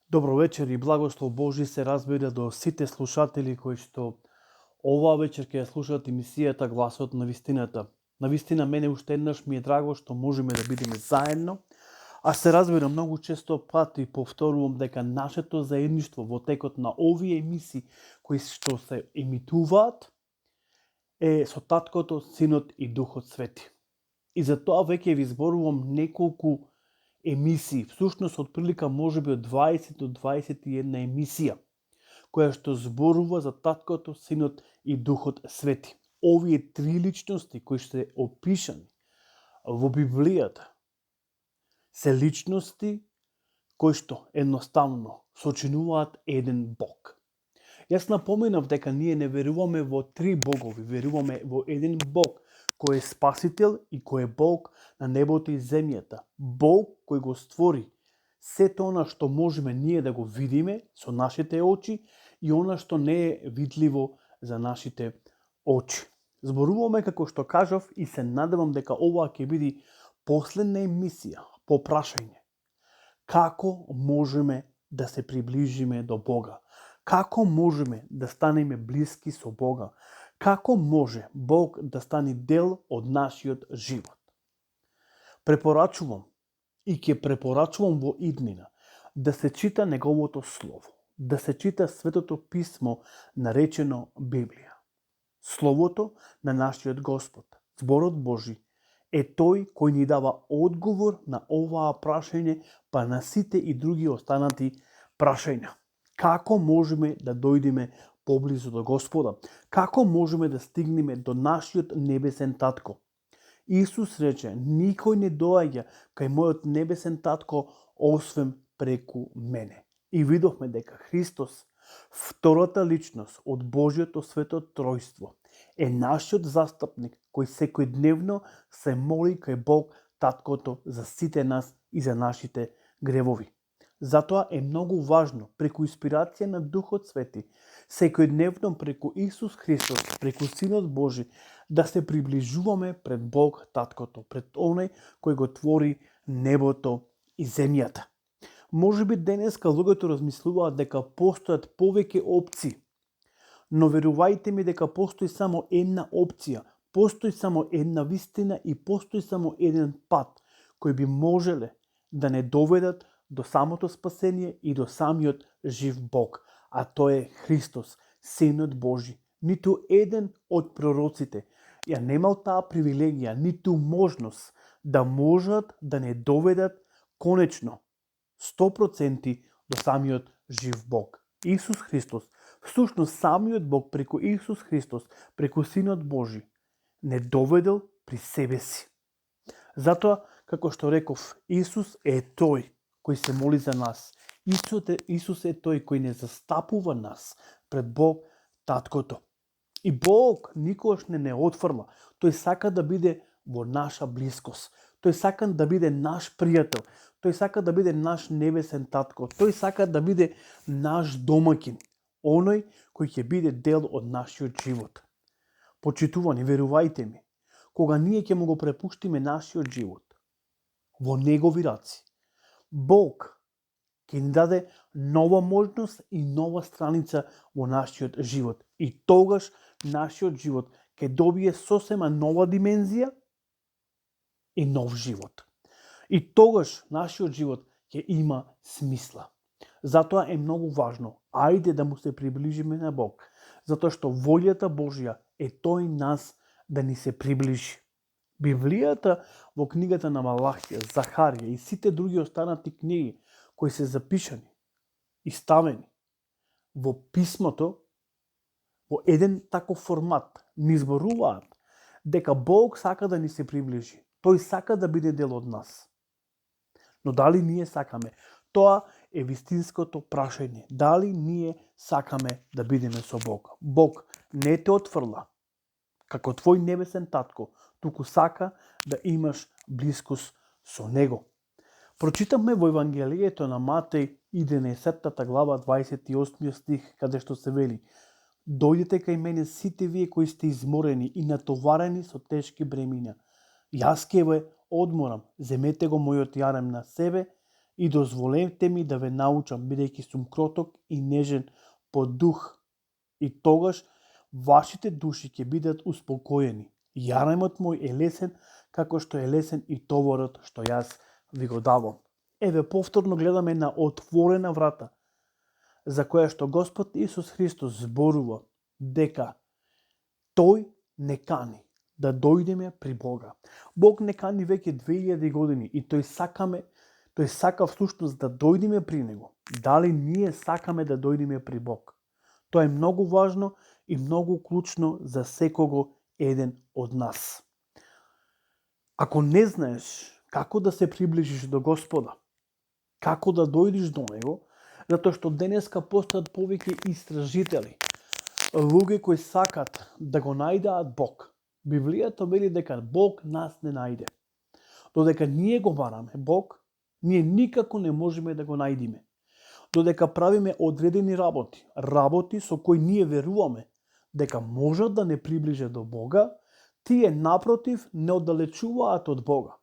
Добро вечер и благослов Божи се разбира до сите слушатели кои што оваа вечер ќе ја слушаат емисијата Гласот на вистината. Навистина мене уште еднаш ми е драго што можеме да бидеме заедно, а се разбира многу често пати повторувам дека нашето заедништво во текот на овие емисии кои што се емитуваат е со Таткото, Синот и Духот Свети. И за тоа веќе ви зборувам неколку емисии, всушност од прилика можеби од 20 до 21 емисија, која што зборува за Таткото, Синот и Духот Свети. Овие три личности кои што се опишани во Библијата се личности кои што едноставно сочинуваат еден Бог. Јас напоменав дека ние не веруваме во три богови, веруваме во еден Бог кој е Спасител и кој е Бог на небото и земјата. Бог кој го створи сето она што можеме ние да го видиме со нашите очи и она што не е видливо за нашите очи. Зборуваме како што кажав и се надевам дека оваа ќе биде последна емисија по прашање. Како можеме да се приближиме до Бога? Како можеме да станеме блиски со Бога? Како може Бог да стане дел од нашиот живот? Препорачувам и ќе препорачувам во иднина да се чита Неговото Слово, да се чита Светото Писмо наречено Библија. Словото на нашиот Господ, Зборот Божи, е тој кој ни дава одговор на оваа прашање, па на сите и други останати прашања. Како можеме да дојдеме поблизу до Господа? Како можеме да стигнеме до нашиот небесен татко? Исус рече, никој не доаѓа кај мојот небесен татко освен преку мене. И видовме дека Христос, втората личност од Божјото свето тројство, е нашиот застапник кој секојдневно се моли кај Бог Таткото за сите нас и за нашите гревови. Затоа е многу важно, преку инспирација на Духот Свети, секојдневно преку Исус Христос, преку Синот Божи, да се приближуваме пред Бог Таткото, пред оној кој го твори небото и земјата. Можеби денеска луѓето размислуваат дека постојат повеќе опции, но верувајте ми дека постои само една опција, постои само една вистина и постои само еден пат кој би можеле да не доведат до самото спасение и до самиот жив Бог, а тој е Христос, Синот Божи. Ниту еден од пророците ја немал таа привилегија, ниту можност да можат да не доведат конечно 100% до самиот жив Бог. Исус Христос, всушност самиот Бог преку Исус Христос, преку Синот Божи, не доведел при себе си. Затоа, како што реков, Исус е тој кој се моли за нас. Исус е тој кој не застапува нас пред Бог Таткото. И Бог никогаш не отфрла. Тој сака да биде во наша блискост. Тој сака да биде наш пријател. Тој сака да биде наш небесен татко. Тој сака да биде наш домакин. Оној кој ќе биде дел од нашиот живот. Почитувани, верувајте ми, кога ние ќе му го препуштиме нашиот живот во негови раци, Бог ќе ни даде нова можност и нова страница во нашиот живот. И тогаш нашиот живот ќе добие сосема нова димензија и нов живот. И тогаш нашиот живот ќе има смисла. Затоа е многу важно, ајде да му се приближиме на Бог, затоа што волјата Божја е тој нас да ни се приближи. Библијата во книгата на Малахија, Захарија и сите други останати книги кои се запишани и ставени во писмото во еден таков формат ни зборуваат дека Бог сака да ни се приближи. Тој сака да биде дел од нас. Но дали ние сакаме? Тоа е вистинското прашање. Дали ние сакаме да бидеме со Бог? Бог не те отфрла како твој небесен татко, туку сака да имаш блискост со Него. Прочитавме во Евангелието на Матеј 11 глава 28 стих, каде што се вели: Дојдете кај мене сите вие кои сте изморени и натоварени со тешки бремиња. Јас ќе ве одморам, земете го мојот јарем на себе и дозволете ми да ве научам, бидејќи сум кроток и нежен по дух, и тогаш вашите души ќе бидат успокоени. Јаремот мој е лесен, како што е лесен и товарот што јас ви го давам. Еве повторно гледаме на отворена врата, за која што Господ Исус Христос зборува дека Тој не кани да дојдеме при Бога. Бог не кани веќе 2000 години и тој сака всушност да дојдеме при Него. Дали ние сакаме да дојдеме при Бог? Тоа е многу важно и многу клучно за секого еден од нас. Ако не знаеш како да се приближиш до Господа, како да дојдеш до Него, затоа што денеска постојат повеќе истражители, луѓе кои сакат да го најдат Бог. Библијата вели дека Бог нас не најде. Додека ние го бараме Бог, ние никако не можеме да го најдиме. Додека правиме одредени работи со кои ние веруваме дека можат да не приближат до Бога, тие напротив не оддалечуваат од Бога.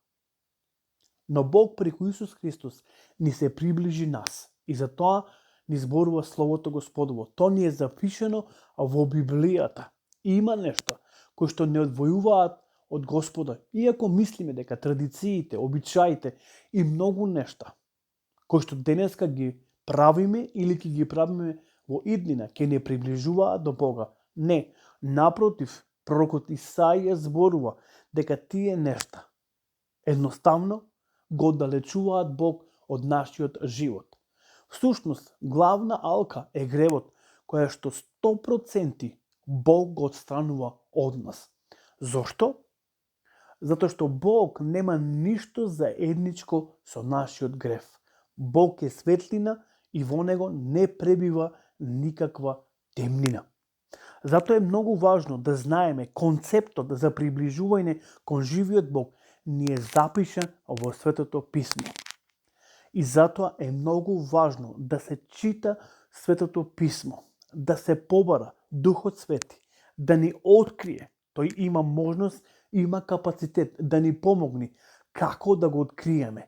Но Бог преку Исус Христос ни се приближи нас и затоа ни зборува Словото Господово. Тоа ни е запишено во Библијата. И има нешто кои што не одвојуваат од Господа, иако мислиме дека традициите, обичаите и многу нешта кои што денеска ги правиме или ќе ги правиме во иднина, ќе не приближуваат до Бога. Не, напротив, пророкот Исаија зборува дека тие нешта едноставно го оддалечуваат Бог од нашиот живот. Всушност, главна алка е гревот, која што 100% Бог го отстранува од нас. Зошто? Затоа што Бог нема ништо заедничко со нашиот грев. Бог е светлина и во Него не пребива никаква темнина. Затоа е многу важно да знаеме концептот за приближување кон живиот Бог ни е запишан во Светото Писмо. И затоа е многу важно да се чита Светото Писмо, да се побара Духот Свети, да ни открие. Тој има можност, има капацитет да ни помогне како да го откриеме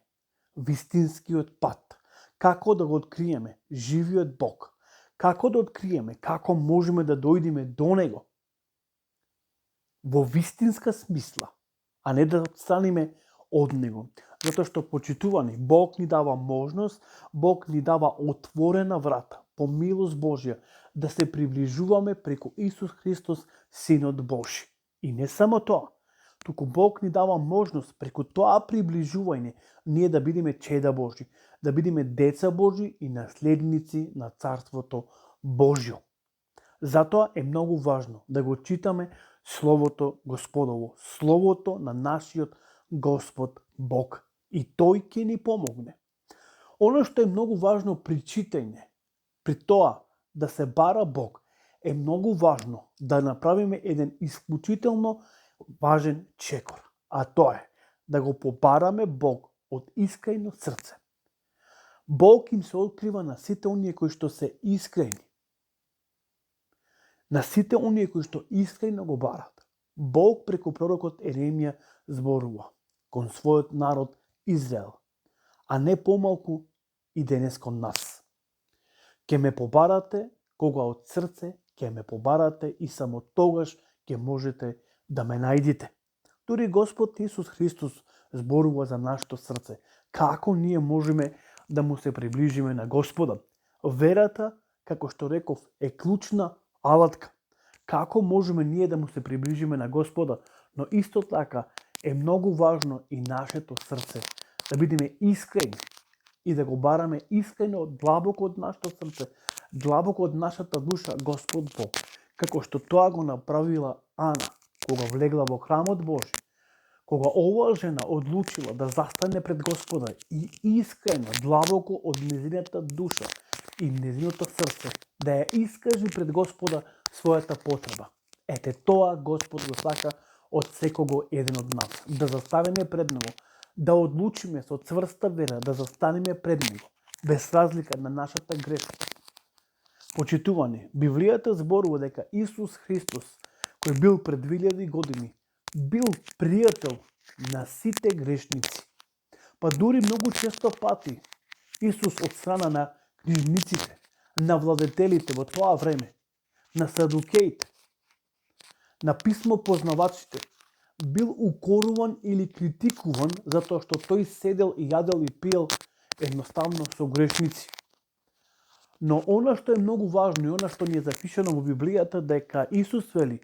вистинскиот пат, како да го откриеме живиот Бог, како да откриеме како можеме да дојдеме до Него во вистинска смисла, а не да отстраниме од Него. Затоа што, почитувани, Бог ни дава можност, Бог ни дава отворена врата, по милост Божја, да се приближуваме преку Исус Христос, Синот Божи. И не само тоа, туку Бог ни дава можност преку тоа приближување ние да бидеме чеда Божи, да бидеме деца Божи и наследници на Царството Божјо. Затоа е многу важно да го читаме Словото Господово, Словото на нашиот Господ Бог. И Тој ќе ни помогне. Оно што е многу важно при читање, при тоа да се бара Бог, е многу важно да направиме еден исклучително важен чекор. А тоа е да го побараме Бог од искрено срце. Бог им се открива на сите оние кои што се искрени. На сите оние кои што искрено го барат. Бог преку пророкот Еремија зборува кон својот народ Израел, а не помалку и денес кон нас. Ке ме побарате кога од срце, ке ме побарате и само тогаш ке можете да ме најдите. Дури Господ Исус Христос зборува за нашето срце. Како ние можеме да му се приближиме на Господа? Верата, како што реков, е клучна алатка. Како можеме ние да му се приближиме на Господа? Но исто така е многу важно и нашето срце да бидеме искрени и да го бараме искрено длабоко од нашето срце, длабоко од нашата душа Господ Бог, како што тоа го направила Ана кога влегла во храмот Божи, кога оваа жена одлучила да застане пред Господа и искрено, длабоко од незината душа и незиното срце да ја искажи пред Господа својата потреба. Ете тоа Господ го сака од секого еден од нас. Да заставиме пред Него, да одлучиме со цврста вера, да застанеме пред Него, без разлика на нашата грешка. Почитувани, Библијата зборува дека Исус Христос, кој бил пред 2000 години, бил пријател на сите грешници. Па дури многу често пати Исус од страна на книжниците, на владетелите во тоа време, на садукеите, на писмопознавачите, бил укоруван или критикуван затоа што тој седел и јадел и пиел едноставно со грешници. Но она што е многу важно и она што ни е запишано во Библијата, дека Исус вели,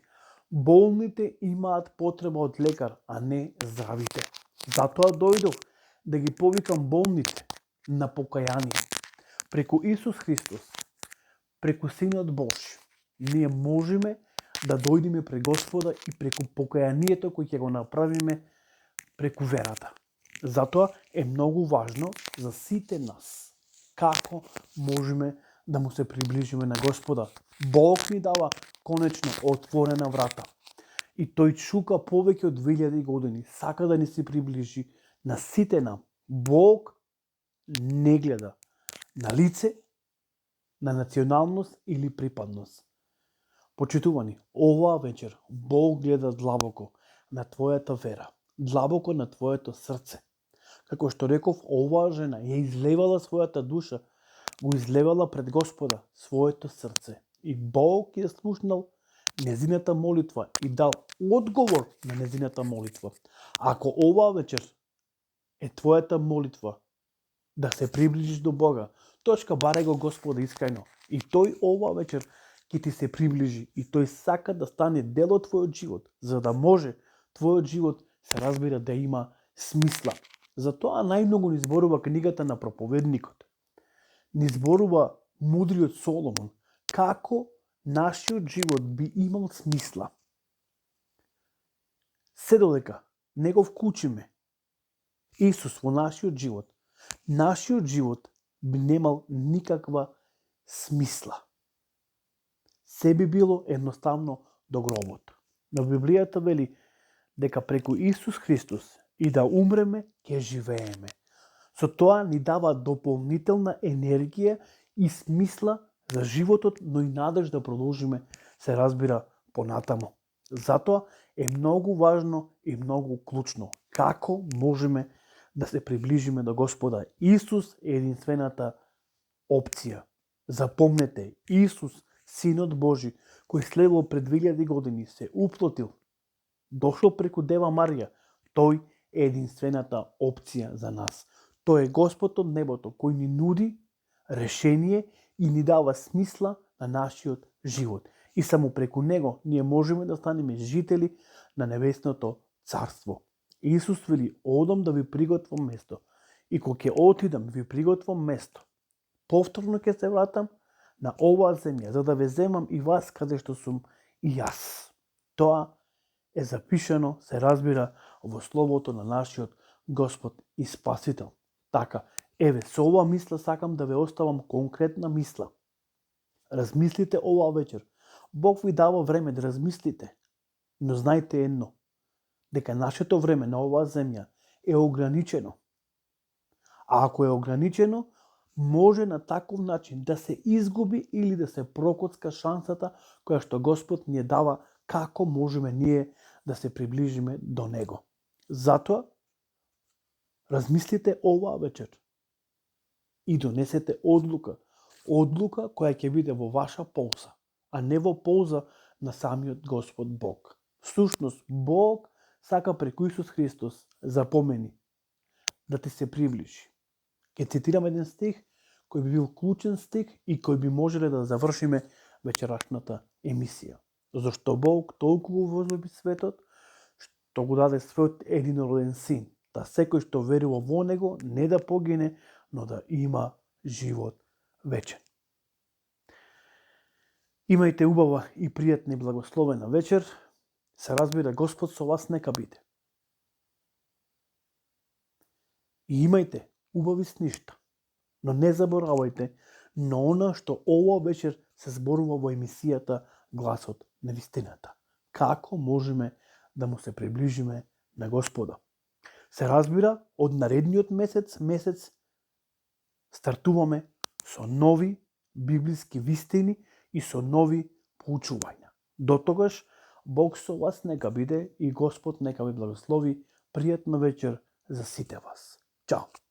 болните имаат потреба од лекар, а не здравите. Затоа дојдов да ги повикам болните на покаяние. Преку Исус Христос, преку Синот Божи, ние можеме да дојдеме пред Господа и преку покаянието кој ќе го направиме преку верата. Затоа е многу важно за сите нас како можеме да му се приближиме на Господа. Бог ни дава конечно отворена врата. И тој чука повеќе од 2000 години, сака да ни се приближи на сите нам. Бог не гледа на лице, на националност или припадност. Почитувани, оваа вечер Бог гледа длабоко на твојата вера, длабоко на твоето срце. Како што реков, оваа жена ја излевала својата душа, го излевала пред Господа своето срце. И Бог ја слушнал незината молитва и дал одговор на незината молитва. Ако оваа вечер е твојата молитва да се приближиш до Бога, точка баре го Господа искајно. И тој оваа вечер ќе ти се приближи и тој сака да стане дел од твојот живот, за да може твојот живот се разбира да има смисла. Затоа најмногу ни зборува книгата на проповедникот. Ни зборува мудриот Соломон како нашиот живот би имал смисла. Се додека не го вклучиме Исус во нашиот живот би немал никаква смисла. Се би било едноставно до гробот. На Библијата вели дека преку Исус Христос и да умреме, ќе живееме. Со тоа ни дава дополнителна енергија и смисла за животот, но и надеж да продолжиме, се разбира, понатамо. Затоа е многу важно и многу клучно како можеме да се приближиме до Господа. Исус е единствената опција. Запомнете, Исус, Синот Божи, кој следува пред 2000 години, се уплотил, дошол преку Дева Марија. Тој е единствената опција за нас. Тој е Господ од небото, кој ни нуди решение и ни дава смисла на нашиот живот. И само преку него ние можеме да станеме жители на небесното царство. Исус вели, одам да ви приготвам место. И кога ќе отидам, ви приготвам место. Повторно ќе се вратам на оваа земја, за да ве земам и вас каде што сум и јас. Тоа е запишано, се разбира, во словото на нашиот Господ и Спасител. Така, еве, со оваа мисла сакам да ве оставам конкретна мисла. Размислите оваа вечер. Бог ви дава време да размислите, но знајте едно, дека нашето време на оваа земја е ограничено. А ако е ограничено, може на таков начин да се изгуби или да се прокоцка шансата која што Господ ни дава како можеме ние да се приближиме до Него. Затоа, размислите оваа вечер и донесете одлука која ќе биде во ваша полза, а не во полза на самиот Господ Бог. Всушност, Бог сака преку Исус Христос, запомени, да ти се приближи. Ќе цитирам еден стих, кој би бил клучен стих и кој би можеле да завршиме вечерашната емисија. Зашто Бог толку го возлюби светот, што го даде својот единороден син, да секој што верува во него не да погине, но да има живот вечен. Имајте убава и пријатна и благословена вечер. Се разбира, Господ со вас нека биде. И имајте убави сништа, но не заборавајте на она што ова вечер се зборува во емисијата Гласот на вистината. Како можеме да му се приближиме на Господа? Се разбира, од наредниот месец стартуваме со нови библиски вистини и со нови поучувања. До тогаш, Бог со вас нека биде и Господ нека ви благослови. Пријатна вечер за сите вас. Чао!